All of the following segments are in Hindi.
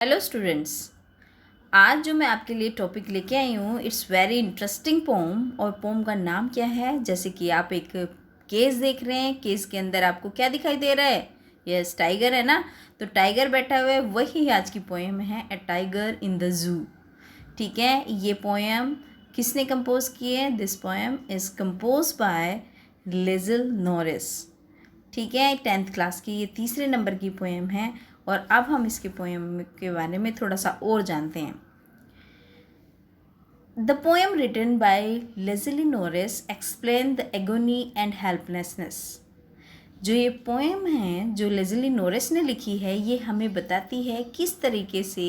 Hello students. आज जो मैं आपके लिए टॉपिक लेके आई हूँ इट्स वेरी इंटरेस्टिंग पोम। और पोम का नाम क्या है? जैसे कि आप एक केस देख रहे हैं, केस के अंदर आपको क्या दिखाई दे रहा है? यस, टाइगर है ना। तो टाइगर बैठा हुआ है, वही आज की पोएम है, ए टाइगर इन द जू। ठीक है, ये पोएम किसने कंपोज की है? This poem is compose by Leslie Norris. ठीक है, 10th क्लास की ये तीसरे नंबर की पोएम है। और अब हम इसके पोएम के बारे में थोड़ा सा और जानते हैं। The poem written by Leslie Norris explain the agony and helplessness. जो ये पोएम है जो लेज़ली नॉरिस ने लिखी है, ये हमें बताती है किस तरीके से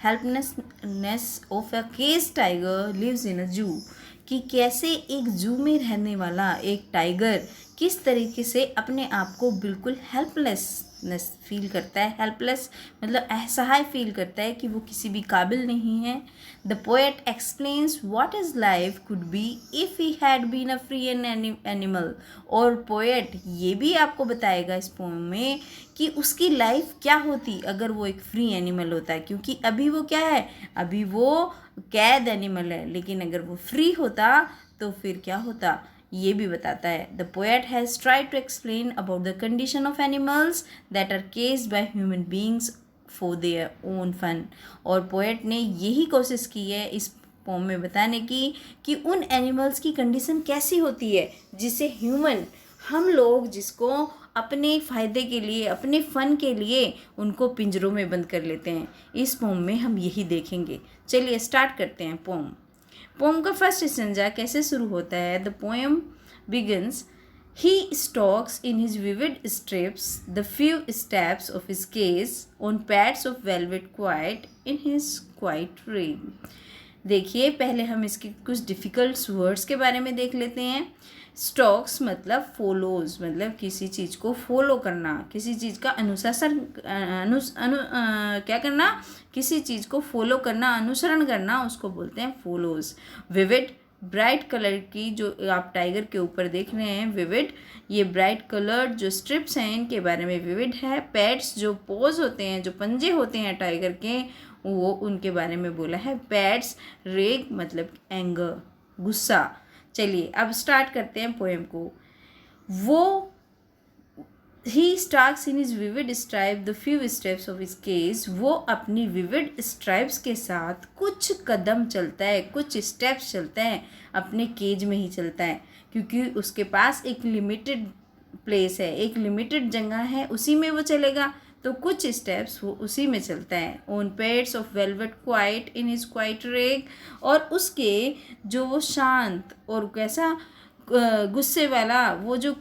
helplessness of a cage tiger lives in a zoo, कि कैसे एक जू में रहने वाला एक टाइगर किस तरीके से अपने आप को बिल्कुल हेल्पलेसनेस फील करता है। हेल्पलेस मतलब असहाय फील करता है कि वो किसी भी काबिल नहीं है। The poet explains what is life could be if he had been a free and animal. और पोएट ये भी आपको बताएगा इस पोएम में कि उसकी लाइफ क्या होती अगर वो एक फ्री एनिमल होता है, क्योंकि अभी वो क्या है, अभी वो कैद एनिमल है। लेकिन अगर वो फ्री होता तो फिर क्या होता, ये भी बताता है। The poet has tried to explain about the condition of animals that are caged by human beings for their own fun. और पोएट ने यही कोशिश की है इस पोम में बताने की कि उन एनिमल्स की कंडीशन कैसी होती है जिसे ह्यूमन, हम लोग जिसको अपने फ़ायदे के लिए, अपने फ़न के लिए उनको पिंजरों में बंद कर लेते हैं। इस पोम में हम यही देखेंगे। चलिए स्टार्ट करते हैं पोम। पोम का फर्स्ट स्टेंजा कैसे शुरू होता है? The poem begins, he stalks in his vivid strips the few steps of his case on pads of velvet quiet in his quiet reign। देखिए, पहले हम इसके कुछ डिफ़िकल्ट वर्ड्स के बारे में देख लेते हैं। स्टॉक्स मतलब फॉलोज, मतलब किसी चीज़ को फॉलो करना, किसी चीज़ का अनुशासन क्या करना, किसी चीज़ को फॉलो करना, अनुसरण करना, उसको बोलते हैं फॉलोज। विविड ब्राइट कलर की, जो आप टाइगर के ऊपर देख रहे हैं विविड, ये ब्राइट कलर्ड जो स्ट्रिप्स हैं इनके बारे में विविड है। पैड्स जो पोज होते हैं, जो पंजे होते हैं टाइगर के, वो उनके बारे में बोला है पैड्स। रेग मतलब एंगर, गुस्सा। चलिए अब स्टार्ट करते हैं पोएम को। वो he stalks in his vivid stripe the few steps of his cage. वो अपनी विविड स्ट्राइप्स के साथ कुछ कदम चलता है, कुछ स्टेप्स चलता है, अपने केज में ही चलता है, क्योंकि उसके पास एक लिमिटेड प्लेस है, एक लिमिटेड जगह है, उसी में वो चलेगा। तो कुछ स्टेप्स वो उसी में चलता है। On pads of velvet quite in his quiet रेग। और उसके जो वो शांत और कैसा गुस्से वाला वो जो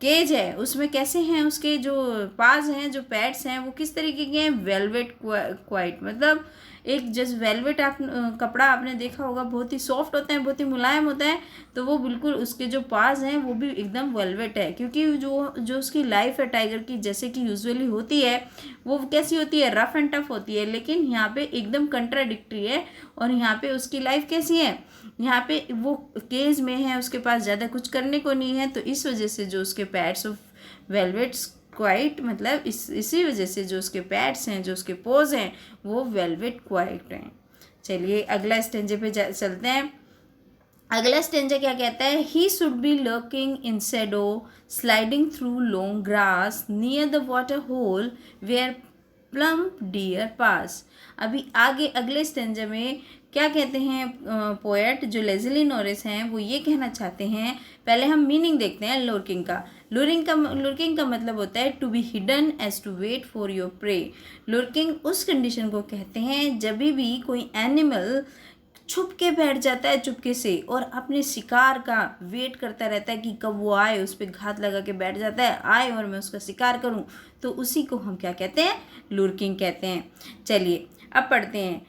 केज है, उसमें कैसे हैं उसके जो पाज हैं, जो पैड्स हैं, वो किस तरीके के हैं? वेलवेट क्वाइट मतलब एक जैसे वेलवेट आप कपड़ा आपने देखा होगा, बहुत ही सॉफ्ट होता है, बहुत ही मुलायम होता है। तो वो बिल्कुल उसके जो पाज हैं वो भी एकदम वेलवेट है, क्योंकि जो उसकी लाइफ है टाइगर की, जैसे कि यूजुअली होती है, वो कैसी होती है? रफ एंड टफ होती है। लेकिन यहाँ पे एकदम कंट्राडिक्टरी है। और यहाँ पे उसकी लाइफ कैसी है? यहाँ पे वो केज में है, उसके पास ज़्यादा कुछ करने को नहीं है। तो इस वजह से जो उसके पैड्स ऑफ वेलवेट्स क्वाइट, मतलब इसी वजह से जो उसके पैड्स हैं, जो उसके पोज हैं, वो वेलवेट क्वाइट हैं। चलिए अगला स्टेंजे पे चलते हैं। अगला स्टेंजा क्या कहता है? He should be lurking in shadow sliding through long grass near the water hole where plump deer pass. अभी आगे अगले स्टेंजा में क्या कहते हैं पोएट जो लेज़ली नॉरिस हैं, वो ये कहना चाहते हैं। पहले हम मीनिंग देखते हैं लुर्किंग का। लुर्किंग का मतलब होता है to be hidden as to wait for your prey. Lurking उस कंडीशन को कहते हैं जब भी कोई एनिमल छुप के बैठ जाता है चुपके से, और अपने शिकार का वेट करता रहता है कि कब वो आए, उस पर घात लगा के बैठ जाता है, आए और मैं उसका शिकार करूं। तो उसी को हम क्या कहते हैं? लुर्किंग कहते हैं। चलिए अब पढ़ते हैं।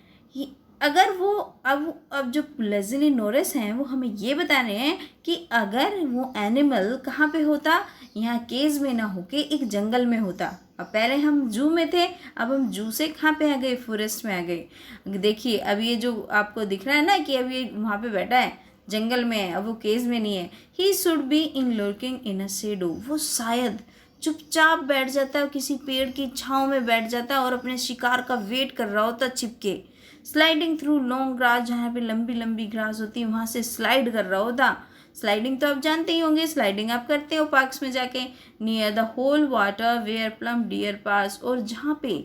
अगर वो अब जो लेज़ली नॉरिस हैं वो हमें ये बता रहे हैं कि अगर वो एनिमल कहाँ पे होता, यहाँ केज में ना होके एक जंगल में होता। अब पहले हम जू में थे, अब हम जू से कहाँ पे आ गए? फॉरेस्ट में आ गए। देखिए अब ये जो आपको दिख रहा है ना कि अब ये वहाँ पे बैठा है, जंगल में है, अब वो केज में नहीं है। He should be in lurking in a shadow. वो शायद चुपचाप बैठ जाता है, किसी पेड़ की छांव में बैठ जाता है और अपने शिकार का वेट कर रहा होता छिपके। स्लाइडिंग थ्रू लॉन्ग ग्रास, जहाँ पे लंबी लंबी ग्रास होती है वहाँ से स्लाइड कर रहा होता। स्लाइडिंग तो आप जानते ही होंगे, स्लाइडिंग आप करते हो पार्क्स में जाके। Near the hole water where plump deer pass, और जहाँ पे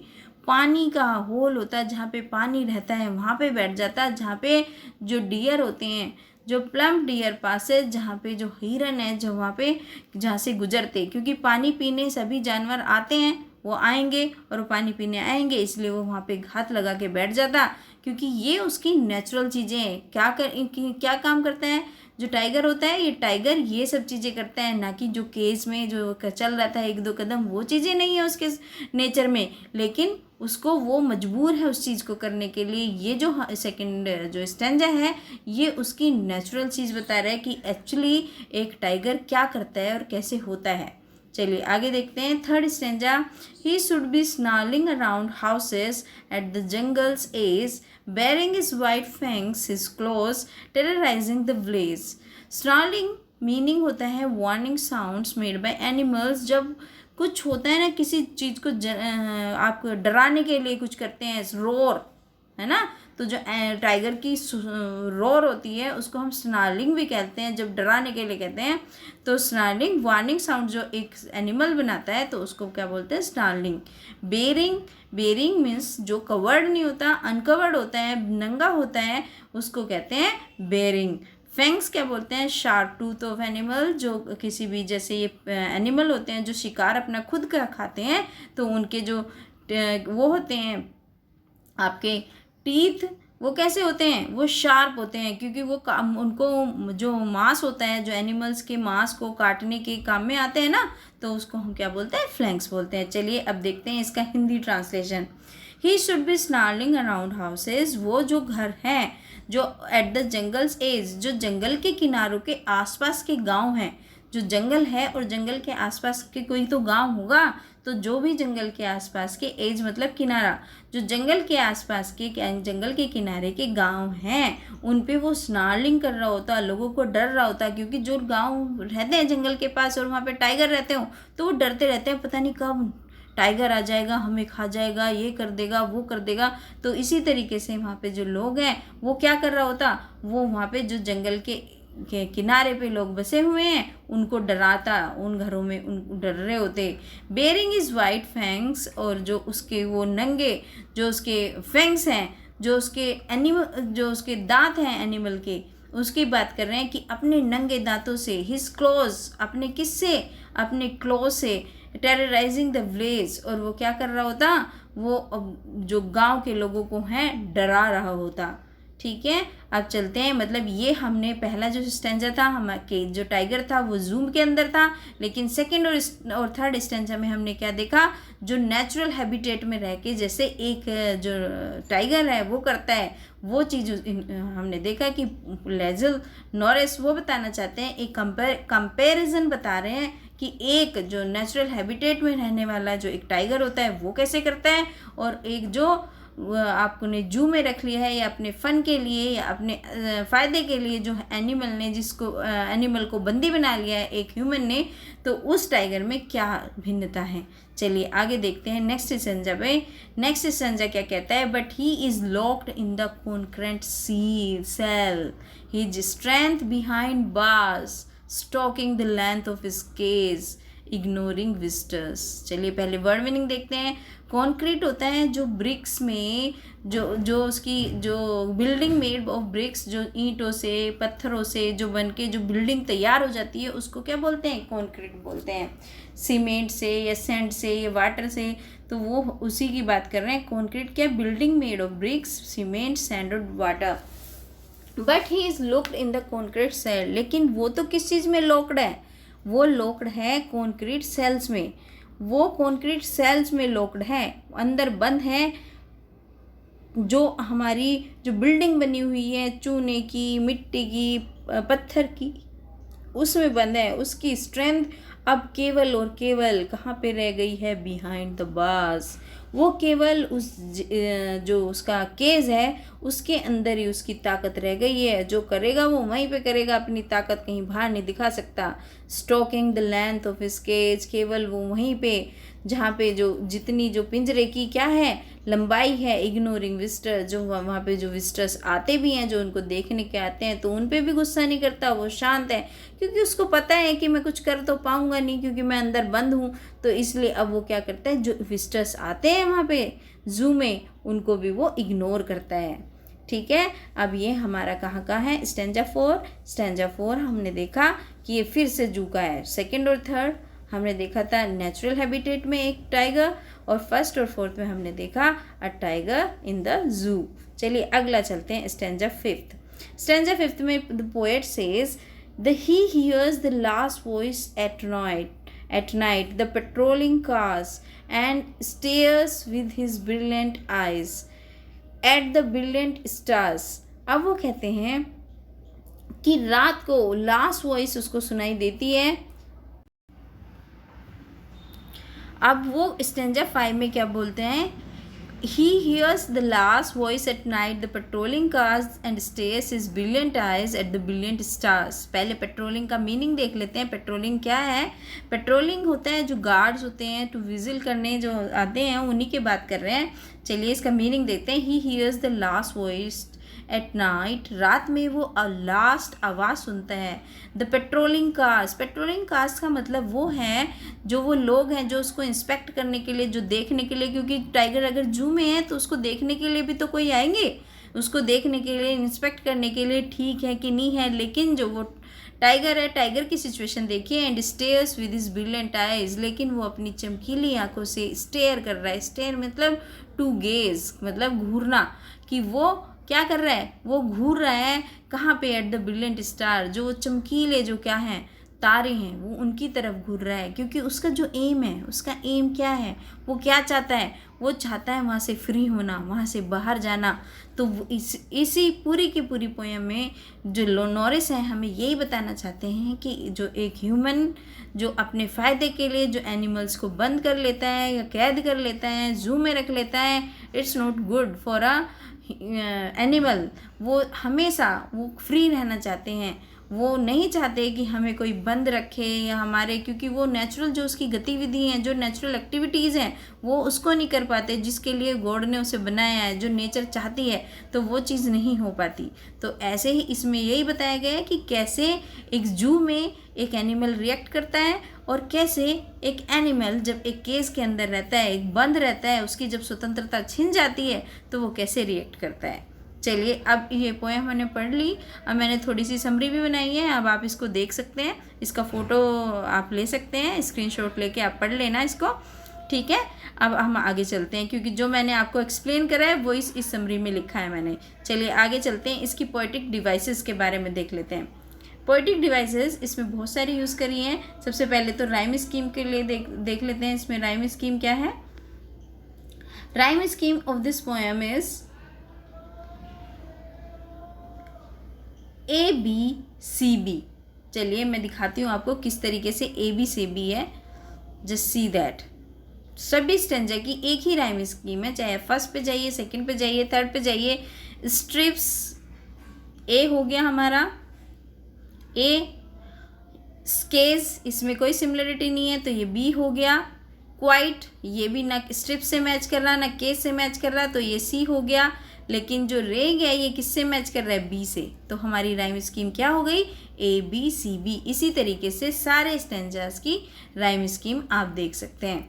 पानी का होल होता है, जहाँ पे पानी रहता है वहाँ पे बैठ जाता है, जहाँ पे जो डियर होते हैं, जो प्लम डियर पासेज, जहाँ पे जो हिरन है जो वहाँ पे जहाँ से गुजरते, क्योंकि पानी पीने सभी जानवर आते हैं, वो आएंगे और वो पानी पीने आएंगे, इसलिए वो वहाँ पे घात लगा के बैठ जाता, क्योंकि ये उसकी नेचुरल चीज़ें हैं। क्या काम करता है जो टाइगर होता है, ये टाइगर ये सब चीज़ें करता है, ना कि जो केज में जो चल रहा था एक दो कदम, वो चीज़ें नहीं है उसके नेचर में, लेकिन उसको वो मजबूर है उस चीज़ को करने के लिए। ये जो सेकंड जो स्टेंजा है ये उसकी नेचुरल चीज़ बता रहा है कि एक्चुअली एक टाइगर क्या करता है और कैसे होता है। चलिए आगे देखते हैं। Third stanza, he should be snarling around houses at the jungle's edge, bearing his white fangs, his claws, terrorizing the village. Snarling meaning होता है warning sounds made by animals. जब कुछ होता है ना, किसी चीज़ को आपको डराने के लिए कुछ करते हैं, रोर है ना, तो जो टाइगर की रोर होती है उसको हम स्नार्लिंग भी कहते हैं, जब डराने के लिए कहते हैं। तो स्नार्लिंग वार्निंग साउंड जो एक एनिमल बनाता है तो उसको क्या बोलते हैं, स्नार्लिंग। बेरिंग, बेरिंग मीन्स जो कवर्ड नहीं होता, अनकवर्ड होता है, नंगा होता है, उसको कहते हैं बेरिंग। फैंग्स क्या बोलते हैं, शार्प टूथ ऑफ एनिमल, जो किसी भी जैसे ये एनिमल होते हैं जो शिकार अपना खुद का खाते हैं, तो उनके जो वो होते हैं आपके टीथ, वो कैसे होते हैं, वो शार्प होते हैं, क्योंकि वो उनको जो मांस होता है, जो एनिमल्स के मांस को काटने के काम में आते हैं ना, तो उसको हम क्या बोलते हैं, फ्लैंक्स बोलते हैं। चलिए अब देखते हैं इसका Hindi translation. He should be snarling around houses, वो जो घर हैं जो एट द जंगल्स एज, जो जंगल के किनारों के आसपास के गांव हैं, जो जंगल है और जंगल के आसपास के कोई तो गांव होगा, तो जो भी जंगल के आसपास के एज मतलब किनारा, जो जंगल के आसपास के जंगल के किनारे के गांव हैं उन पे वो स्नार्लिंग कर रहा होता, लोगों को डर रहा होता, क्योंकि जो गांव रहते हैं जंगल के पास और वहाँ पे टाइगर रहते हो तो वो डरते रहते हैं, पता नहीं कब टाइगर आ जाएगा, हमें खा जाएगा, ये कर देगा, वो कर देगा। तो इसी तरीके से वहाँ पे जो लोग हैं वो क्या कर रहा होता, वो वहाँ पे जो जंगल के किनारे पे लोग बसे हुए हैं उनको डराता, उन घरों में उन डर रहे होते। बेरिंग इज वाइट फैंग्स, और जो उसके वो नंगे जो उसके फैंग्स हैं, जो उसके दांत हैं एनिमल के, उसकी बात कर रहे हैं कि अपने नंगे दांतों से, हिज क्लोज, अपने किससे, अपने क्लोज से, टेरराइजिंग द विलेज, और वो क्या कर रहा होता, वो जो गांव के लोगों को है डरा रहा होता। ठीक है, अब चलते हैं। मतलब ये हमने पहला जो स्टेंजा था हमारे जो टाइगर था वो जूम के अंदर था, लेकिन सेकंड और थर्ड स्टेंजा में हमने क्या देखा, जो नेचुरल हैबिटेट में रह के जैसे एक जो टाइगर है वो करता है, वो चीज़ हमने देखा कि लेज़ल नॉरिस वो बताना चाहते हैं, एक कंपैरिजन बता रहे हैं कि एक जो नेचुरल हैबिटेट में रहने वाला जो एक टाइगर होता है वो कैसे करता है, और एक जो आपने जू में रख लिया है या अपने फ़न के लिए या अपने फ़ायदे के लिए जो एनिमल ने जिसको एनिमल को बंदी बना लिया है एक ह्यूमन ने, तो उस टाइगर में क्या भिन्नता है। चलिए आगे देखते हैं नेक्स्ट स्टेंजा पे। नेक्स्ट स्टेंजा क्या कहता है, but he is locked in the concrete cell, his strength behind bars, stalking the length of his cage, ignoring visitors. चलिए पहले वर्ड मीनिंग देखते हैं। कॉन्क्रीट होता है जो ब्रिक्स में जो उसकी जो बिल्डिंग मेड ऑफ ब्रिक्स, जो ईंटों से पत्थरों से जो बन के जो बिल्डिंग तैयार हो जाती है उसको क्या बोलते हैं, कॉन्क्रीट बोलते हैं। सीमेंट से या सैंड से या वाटर से, तो वो उसी की बात कर रहे हैं। कॉन्क्रीट क्या, building made of bricks, cement, sand और water. But he is locked in the concrete cell, लेकिन वो तो किस चीज़ में लॉक्ड है, वो लॉक्ड है कॉन्क्रीट सेल्स में, वो कॉन्क्रीट सेल्स में लॉक्ड है, अंदर बंद है। जो हमारी जो बिल्डिंग बनी हुई है चूने की, मिट्टी की, पत्थर की, उसमें बंद है। उसकी स्ट्रेंथ अब केवल और केवल कहाँ पे रह गई है, बिहाइंड द बार्स, वो केवल जो उसका केज है उसके अंदर ही उसकी ताकत रह गई है। जो करेगा वो वहीं पे करेगा, अपनी ताकत कहीं बाहर नहीं दिखा सकता। Stalking the length of his cage, केवल वो वहीं पे जहाँ पे जो जितनी जो पिंजरे की क्या है लंबाई है। इग्नोरिंग विजिटर्स, जो वहाँ पे जो विजिटर्स आते भी हैं, जो उनको देखने के आते हैं, तो उन पे भी गुस्सा नहीं करता, वो शांत है, क्योंकि उसको पता है कि मैं कुछ कर तो पाऊँगा नहीं, क्योंकि मैं अंदर बंद हूँ। तो इसलिए अब वो क्या करता है, जो विजिटर्स आते हैं वहाँ पे जू में, उनको भी वो इग्नोर करता है। ठीक है, अब ये हमारा कहाँ का है, स्टैंजा 4। स्टैंजा 4 हमने देखा कि ये फिर से जू का है। सेकंड और थर्ड हमने देखा था नेचुरल हैबिटेट में एक टाइगर, और फर्स्ट और फोर्थ में हमने देखा a tiger in the zoo. चलिए अगला चलते हैं, स्टैंजा 5। स्टैंजा 5 में the poet says the he hears the last voice at night the patrolling cars and stares with his brilliant eyes at the brilliant stars। अब वो कहते हैं कि रात को लास्ट वॉइस उसको सुनाई देती है। अब वो स्टैंजा 5 में क्या बोलते हैं, he hears the last voice at night the patrolling cars and stares his brilliant eyes at the brilliant stars। पहले पेट्रोलिंग का मीनिंग देख लेते हैं। पेट्रोलिंग क्या है, पेट्रोलिंग होता है जो गार्ड्स होते हैं टू विजिल करने जो आते हैं, उन्हीं की बात कर रहे हैं। चलिए इसका मीनिंग देखते हैं। he hears the last voice at night, रात में वो लास्ट आवाज़ सुनता है। The patrolling cars, patrolling cars का मतलब वो है जो वो लोग हैं जो उसको इंस्पेक्ट करने के लिए, जो देखने के लिए, क्योंकि टाइगर अगर जू में है तो उसको देखने के लिए भी तो कोई आएंगे, उसको देखने के लिए, इंस्पेक्ट करने के लिए ठीक है कि नहीं है। लेकिन जो वो टाइगर है, टाइगर की सिचुएशन देखिए, and stairs with his brilliant eyes, लेकिन वो अपनी चमकीली आंखों से स्टेयर कर रहा है। स्टेयर मतलब टू गेज, मतलब घूरना, कि वो क्या कर रहा है, वो घूर रहा है कहाँ पे, एट द ब्रिलियंट स्टार, जो वो चमकीले जो क्या हैं तारे हैं, वो उनकी तरफ घूर रहा है। क्योंकि उसका जो एम है, उसका एम क्या है, वो क्या चाहता है, वो चाहता है वहाँ से फ्री होना, वहाँ से बाहर जाना। तो इसी पूरी की पूरी पोएम में जो नॉरिस है हमें यही बताना चाहते हैं कि जो एक ह्यूमन जो अपने फ़ायदे के लिए जो एनिमल्स को बंद कर लेता है या कैद कर लेता है, जू में रख लेता है, it's not good for a animal. वो हमेशा वो फ्री रहना चाहते हैं, वो नहीं चाहते कि हमें कोई बंद रखे या हमारे, क्योंकि वो नेचुरल जो उसकी गतिविधि हैं, जो नेचुरल एक्टिविटीज़ हैं, वो उसको नहीं कर पाते जिसके लिए गॉड ने उसे बनाया है। जो नेचर चाहती है तो वो चीज़ नहीं हो पाती। तो ऐसे ही इसमें यही बताया गया है कि कैसे एक जू में एक एनिमल रिएक्ट करता है, और कैसे एक एनिमल जब एक केज के अंदर रहता है, एक बंद रहता है, उसकी जब स्वतंत्रता छिन जाती है तो वो कैसे रिएक्ट करता है। चलिए अब ये पोएम मैंने पढ़ ली, अब मैंने थोड़ी सी समरी भी बनाई है, अब आप इसको देख सकते हैं, इसका फ़ोटो आप ले सकते हैं, स्क्रीनशॉट लेके आप पढ़ लेना इसको, ठीक है। अब हम आगे चलते हैं, क्योंकि जो मैंने आपको एक्सप्लेन करा है वो इस समरी में लिखा है मैंने। चलिए आगे चलते हैं, इसकी पोएटिक डिवाइसेस के बारे में देख लेते हैं। पोएटिक डिवाइसेस इसमें बहुत सारी यूज़ करी हैं। सबसे पहले तो राइम स्कीम के लिए देख लेते हैं। इसमें राइम स्कीम क्या है, rhyme scheme of this poem is ABCB। चलिए मैं दिखाती हूँ आपको किस तरीके से ABCB है। जस्ट सी दैट सभी स्टेंजा की एक ही राइम स्कीम है, चाहे फर्स्ट पे जाइए, सेकंड पे जाइए, थर्ड पे जाइए। स्ट्रिप्स ए हो गया हमारा, ए। स्केज इसमें कोई सिमिलरिटी नहीं है तो ये बी हो गया। क्वाइट ये भी ना स्ट्रिप से मैच कर रहा ना केस से मैच कर रहा, तो ये सी हो गया। लेकिन जो रे गया ये किससे मैच कर रहा है, बी से, तो हमारी राइम स्कीम क्या हो गई, ABCB। इसी तरीके से सारे स्टेंजास की राइम स्कीम आप देख सकते हैं,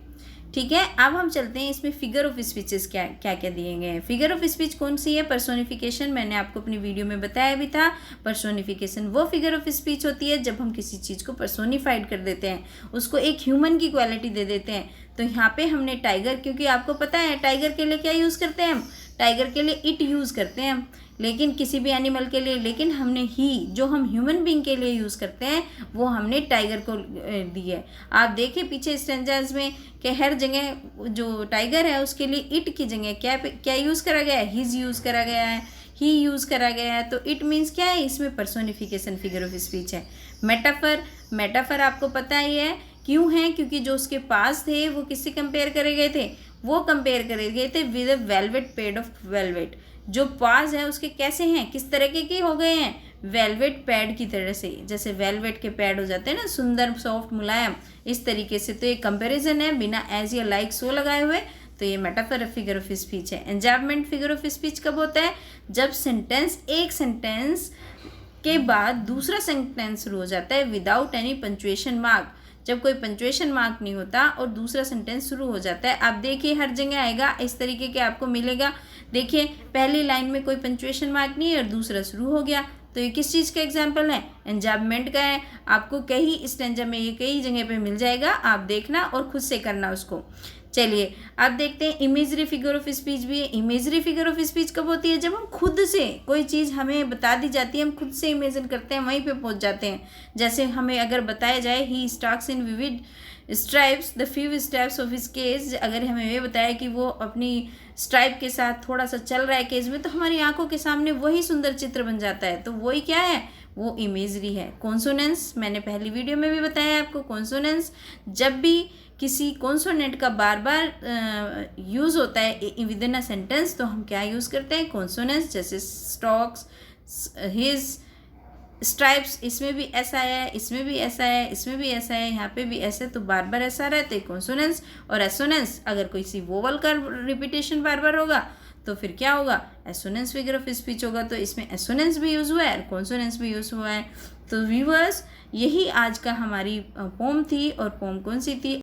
ठीक है। अब हम चलते हैं इसमें फिगर ऑफ स्पीचेस क्या क्या दिए गए हैं। फिगर ऑफ स्पीच कौन सी है, पर्सोनिफिकेशन, मैंने आपको अपनी वीडियो में बताया भी था। पर्सोनिफिकेशन वो फिगर ऑफ स्पीच होती है जब हम किसी चीज़ को पर्सोनिफाइड कर देते हैं, उसको एक ह्यूमन की क्वालिटी दे देते हैं। तो यहाँ पे हमने टाइगर, क्योंकि आपको पता है टाइगर के लिए क्या यूज़ करते हैं हम, टाइगर के लिए इट यूज़ करते हैं हम, लेकिन किसी भी एनिमल के लिए, लेकिन हमने ही जो हम ह्यूमन बीइंग के लिए यूज़ करते हैं वो हमने टाइगर को दी है। आप देखिए पीछे स्टेंजास में कि हर जगह जो टाइगर है उसके लिए इट की जगह क्या यूज़ करा गया है, हिज यूज़ करा गया है, ही यूज़ करा गया है। तो इट मीन्स क्या है, इसमें पर्सोनिफिकेशन फिगर ऑफ स्पीच है। मेटाफर आपको पता ही है क्यों है, क्योंकि जो उसके पास थे वो किससे कंपेयर करे गए थे, वो कंपेयर करे गए थे with a velvet paid of velvet. जो पाज है उसके कैसे हैं, किस तरीके के हो गए हैं, वेलवेट पैड की तरह से, जैसे वेलवेट के पैड हो जाते हैं ना, सुंदर सॉफ्ट मुलायम, इस तरीके से। तो ये कंपैरिजन है बिना एज या लाइक सो लगाए हुए। तो ये मेटाफर फिगर ऑफ स्पीच है। एंजायमेंट फिगर ऑफ स्पीच कब होता है, जब सेंटेंस, एक सेंटेंस के बाद दूसरा सेंटेंस शुरू हो जाता है विदाउट एनी पंचुएशन मार्क। जब कोई पंचुएशन मार्क नहीं होता और दूसरा सेंटेंस शुरू हो जाता है। आप देखिए हर जगह आएगा इस तरीके के आपको मिलेगा। देखिए पहली लाइन में कोई पंचुएशन मार्क नहीं है और दूसरा शुरू हो गया, तो ये किस चीज़ का एग्जाम्पल है, एंजायमेंट का है। आपको कई स्टैंजा में ये कई जगह पे मिल जाएगा, आप देखना और खुद से करना उसको। चलिए अब देखते हैं इमेजरी फिगर ऑफ स्पीच भी है। इमेजरी फिगर ऑफ स्पीच कब होती है, जब हम खुद से कोई चीज़ हमें बता दी जाती है, हम खुद से इमेजिन करते हैं, वहीं पे पहुंच जाते हैं। जैसे हमें अगर बताया जाए he stalks in vivid stripes the few steps of his cage, अगर हमें ये बताया कि वो अपनी स्ट्राइप के साथ थोड़ा सा चल रहा है केज में, तो हमारी आंखों के सामने वही सुंदर चित्र बन जाता है। तो वही क्या है, वो इमेजरी है। कॉन्सोनेंस, मैंने पहली वीडियो में भी बताया आपको, कॉन्सोनेंस जब भी किसी कॉन्सोनेंट का बार बार यूज़ होता है विद इन अ सेंटेंस, तो हम क्या यूज़ करते हैं, कॉन्सोनेंस। जैसे स्टॉक्स, हिज, स्ट्राइप्स, इसमें भी ऐसा है, इसमें भी ऐसा है, इसमें भी ऐसा है, यहाँ पे भी ऐसे, तो बार बार ऐसा रहता है कॉन्सोनेंस। और एसोनेंस, अगर कोई सी वोवल का रिपीटेशन बार बार होगा तो फिर क्या होगा, एसोनेंस फिगर ऑफ स्पीच होगा। तो इसमें एसोनेंस भी यूज़ हुआ है और कॉन्सोनेंस भी यूज़ हुआ है। तो व्यूअर्स, यही आज का हमारी पोम थी। और पोम कौन सी थी,